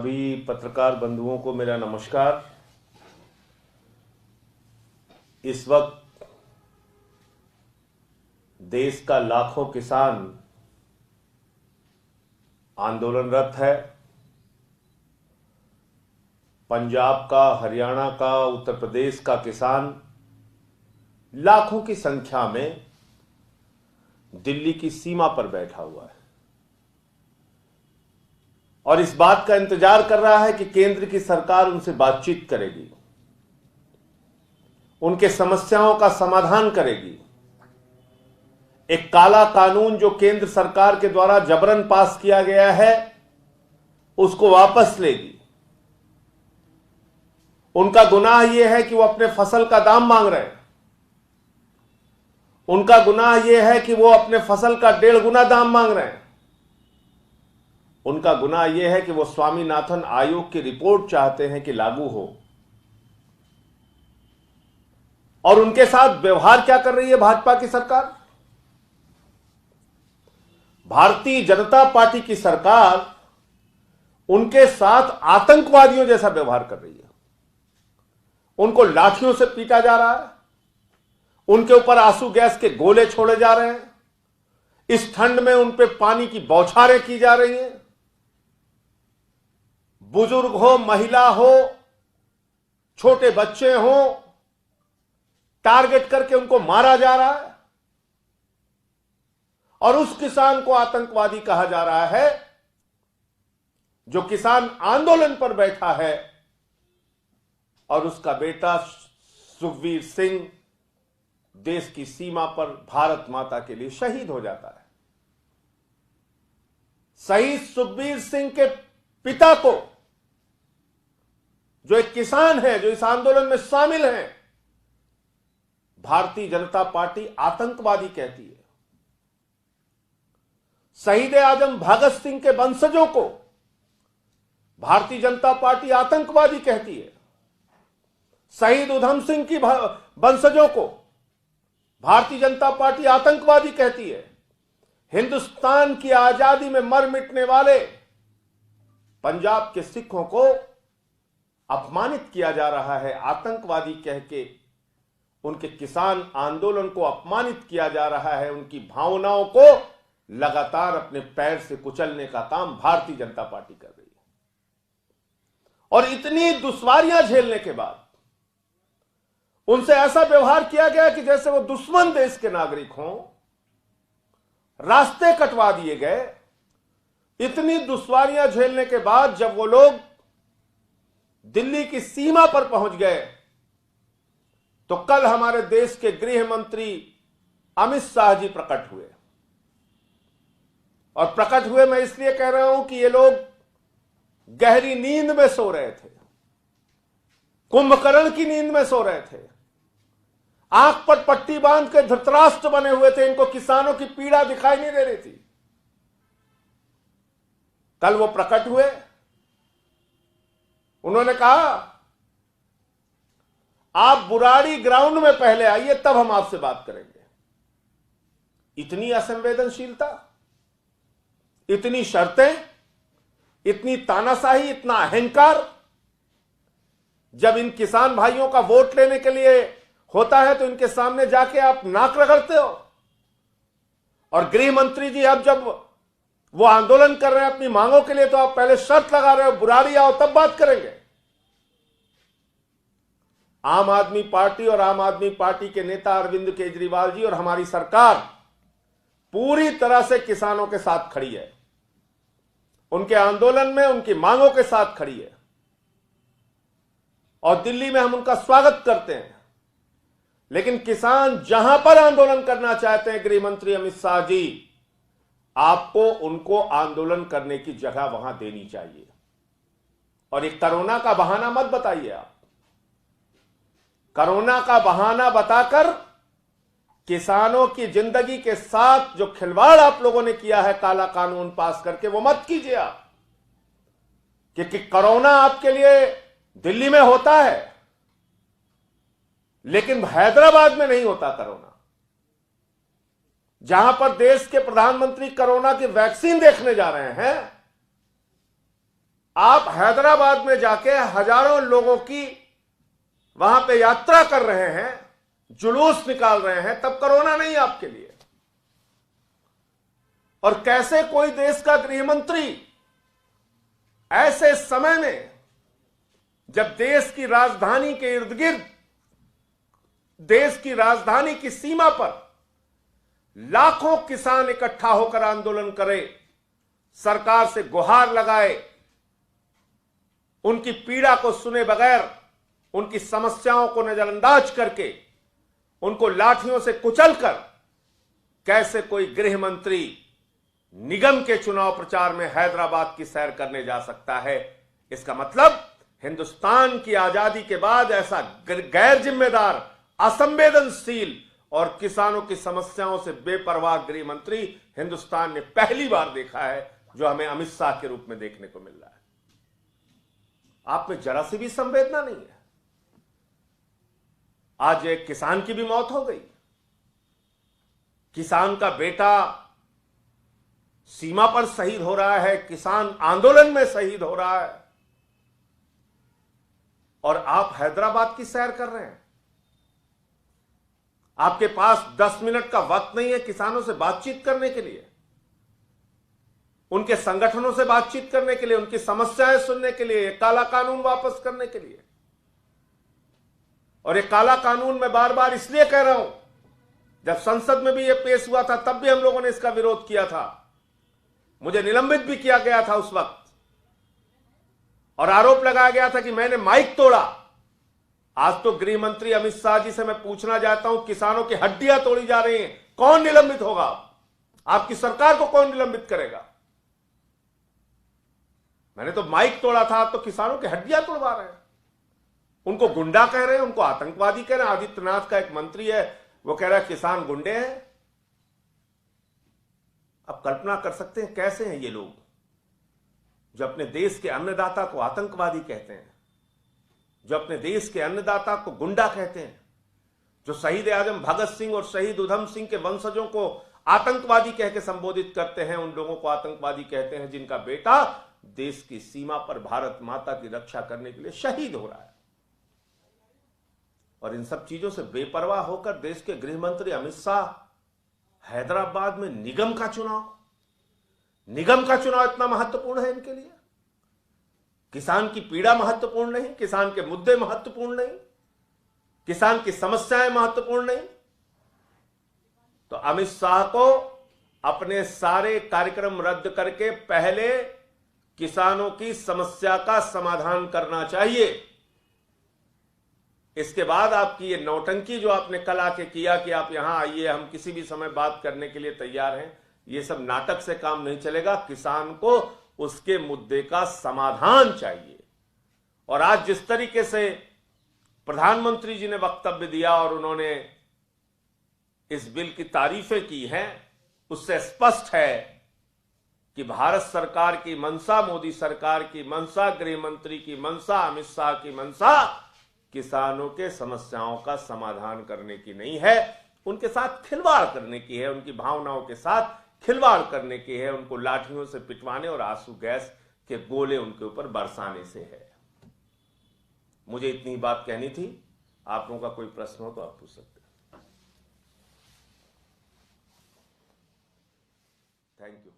सभी पत्रकार बंधुओं को मेरा नमस्कार। इस वक्त देश का लाखों किसान आंदोलनरत है। पंजाब का, हरियाणा का, उत्तर प्रदेश का किसान लाखों की संख्या में दिल्ली की सीमा पर बैठा हुआ है और इस बात का इंतजार कर रहा है कि केंद्र की सरकार उनसे बातचीत करेगी, उनके समस्याओं का समाधान करेगी। एक काला कानून जो केंद्र सरकार के द्वारा जबरन पास किया गया है उसको वापस लेगी। उनका गुनाह यह है कि वो अपने फसल का दाम मांग रहे हैं। उनका गुनाह यह है कि वो अपने फसल का 1.5 गुना दाम मांग रहे हैं। उनका गुनाह यह है कि वो स्वामीनाथन आयोग की रिपोर्ट चाहते हैं कि लागू हो। और उनके साथ व्यवहार क्या कर रही है भाजपा की सरकार? भारतीय जनता पार्टी की सरकार उनके साथ आतंकवादियों जैसा व्यवहार कर रही है। उनको लाठियों से पीटा जा रहा है, उनके ऊपर आंसू गैस के गोले छोड़े जा रहे हैं, इस ठंड में उन पे पानी की बौछारें की जा रही हैं। बुजुर्ग हो, महिला हो, छोटे बच्चे हो, टारगेट करके उनको मारा जा रहा है और उस किसान को आतंकवादी कहा जा रहा है जो किसान आंदोलन पर बैठा है और उसका बेटा सुखबीर सिंह देश की सीमा पर भारत माता के लिए शहीद हो जाता है। शहीद सुखबीर सिंह के पिता को, जो एक किसान है, जो इस आंदोलन में शामिल हैं, भारतीय जनता पार्टी आतंकवादी कहती है। शहीद आजम भगत सिंह के वंशजों को भारतीय जनता पार्टी आतंकवादी कहती है। शहीद उधम सिंह की वंशजों को भारतीय जनता पार्टी आतंकवादी कहती है। हिंदुस्तान की आजादी में मर मिटने वाले पंजाब के सिखों को अपमानित किया जा रहा है, आतंकवादी कह के उनके किसान आंदोलन को अपमानित किया जा रहा है। उनकी भावनाओं को लगातार अपने पैर से कुचलने का काम भारतीय जनता पार्टी कर रही है। और इतनी दुश्वारियां झेलने के बाद उनसे ऐसा व्यवहार किया गया कि जैसे वो दुश्मन देश के नागरिक हों, रास्ते कटवा दिए गए। इतनी दुश्वारियां झेलने के बाद जब वो लोग दिल्ली की सीमा पर पहुंच गए तो कल हमारे देश के गृह मंत्री अमित शाह जी प्रकट हुए। और प्रकट हुए मैं इसलिए कह रहा हूं कि ये लोग गहरी नींद में सो रहे थे, कुंभकर्ण की नींद में सो रहे थे, आंख पर पट्टी बांध के धृतराष्ट्र बने हुए थे। इनको किसानों की पीड़ा दिखाई नहीं दे रही थी। कल वो प्रकट हुए। उन्होंने कहा आप बुराड़ी ग्राउंड में पहले आइए, तब हम आपसे बात करेंगे। इतनी असंवेदनशीलता, इतनी शर्तें, इतनी तानाशाही, इतना अहंकार। जब इन किसान भाइयों का वोट लेने के लिए होता है तो इनके सामने जाके आप नाक रगड़ते हो। और गृह मंत्री जी अब जब वो आंदोलन कर रहे हैं अपनी मांगों के लिए तो आप पहले शर्त लगा रहे हो बुराड़ी आओ तब बात करेंगे। आम आदमी पार्टी और आम आदमी पार्टी के नेता अरविंद केजरीवाल जी और हमारी सरकार पूरी तरह से किसानों के साथ खड़ी है, उनके आंदोलन में उनकी मांगों के साथ खड़ी है और दिल्ली में हम उनका स्वागत करते हैं। लेकिन किसान जहां पर आंदोलन करना चाहते हैं, गृह मंत्री अमित शाह जी, आपको उनको आंदोलन करने की जगह वहां देनी चाहिए। और एक कोरोना का बहाना मत बताइए। आप कोरोना का बहाना बताकर किसानों की जिंदगी के साथ जो खिलवाड़ आप लोगों ने किया है काला कानून पास करके, वो मत कीजिए आप। क्योंकि कोरोना आपके लिए दिल्ली में होता है लेकिन हैदराबाद में नहीं होता कोरोना। जहां पर देश के प्रधानमंत्री कोरोना की वैक्सीन देखने जा रहे हैं, आप हैदराबाद में जाके हजारों लोगों की वहां पे यात्रा कर रहे हैं, जुलूस निकाल रहे हैं, तब कोरोना नहीं आपके लिए। और कैसे कोई देश का गृह मंत्री ऐसे समय में, जब देश की राजधानी के इर्द गिर्द, देश की राजधानी की सीमा पर लाखों किसान इकट्ठा होकर आंदोलन करे, सरकार से गुहार लगाए, उनकी पीड़ा को सुने बगैर, उनकी समस्याओं को नजरअंदाज करके, उनको लाठियों से कुचलकर, कैसे कोई गृह मंत्री निगम के चुनाव प्रचार में हैदराबाद की सैर करने जा सकता है? इसका मतलब हिंदुस्तान की आजादी के बाद ऐसा गैर जिम्मेदार, असंवेदनशील और किसानों की समस्याओं से बेपरवाह गृह मंत्री हिंदुस्तान ने पहली बार देखा है, जो हमें अमित शाह के रूप में देखने को मिल रहा है। आप में जरा सी भी संवेदना नहीं है। आज एक किसान की भी मौत हो गई, किसान का बेटा सीमा पर शहीद हो रहा है, किसान आंदोलन में शहीद हो रहा है, और आप हैदराबाद की सैर कर रहे हैं। आपके पास 10 मिनट का वक्त नहीं है किसानों से बातचीत करने के लिए, उनके संगठनों से बातचीत करने के लिए, उनकी समस्याएं सुनने के लिए, काला कानून वापस करने के लिए। और ये काला कानून मैं बार बार इसलिए कह रहा हूं, जब संसद में भी ये पेश हुआ था तब भी हम लोगों ने इसका विरोध किया था, मुझे निलंबित भी किया गया था उस वक्त, और आरोप लगाया गया था कि मैंने माइक तोड़ा। आज तो गृह मंत्री अमित शाह जी से मैं पूछना चाहता हूं, किसानों की हड्डियां तोड़ी जा रही हैं, कौन निलंबित होगा? आपकी सरकार को कौन निलंबित करेगा? मैंने तो माइक तोड़ा था, आप तो किसानों की हड्डियां तोड़वा रहे हैं, उनको गुंडा कह रहे हैं, उनको आतंकवादी कह रहे हैं। आदित्यनाथ का एक मंत्री है, वो कह रहा है किसान गुंडे हैं। आप कल्पना कर सकते हैं कैसे हैं ये लोग, जो अपने देश के अन्नदाता को आतंकवादी कहते हैं, जो अपने देश के अन्नदाता को गुंडा कहते हैं, जो शहीद आजम भगत सिंह और शहीद उधम सिंह के वंशजों को आतंकवादी कह के संबोधित करते हैं, उन लोगों को आतंकवादी कहते हैं जिनका बेटा देश की सीमा पर भारत माता की रक्षा करने के लिए शहीद हो रहा है। और इन सब चीजों से बेपरवाह होकर देश के गृह मंत्री अमित शाह हैदराबाद में निगम का चुनाव इतना महत्वपूर्ण है इनके लिए? किसान की पीड़ा महत्वपूर्ण नहीं, किसान के मुद्दे महत्वपूर्ण नहीं, किसान की समस्याएं महत्वपूर्ण नहीं? तो अमित शाह को अपने सारे कार्यक्रम रद्द करके पहले किसानों की समस्या का समाधान करना चाहिए। इसके बाद आपकी ये नौटंकी जो आपने कल आके किया कि आप यहां आइए, हम किसी भी समय बात करने के लिए तैयार हैं, ये सब नाटक से काम नहीं चलेगा। किसान को उसके मुद्दे का समाधान चाहिए। और आज जिस तरीके से प्रधानमंत्री जी ने वक्तव्य दिया और उन्होंने इस बिल की तारीफें की हैं, उससे स्पष्ट है कि भारत सरकार की मंशा, मोदी सरकार की मंशा, गृह मंत्री की मंशा, अमित शाह की मंशा किसानों के समस्याओं का समाधान करने की नहीं है, उनके साथ खिलवाड़ करने की है, उनकी भावनाओं के साथ खिलवाड़ करने की है, उनको लाठियों से पिटवाने और आंसू गैस के गोले उनके ऊपर बरसाने से है। मुझे इतनी बात कहनी थी। आप लोगों का कोई प्रश्न हो तो आप पूछ सकते हैं। Thank you.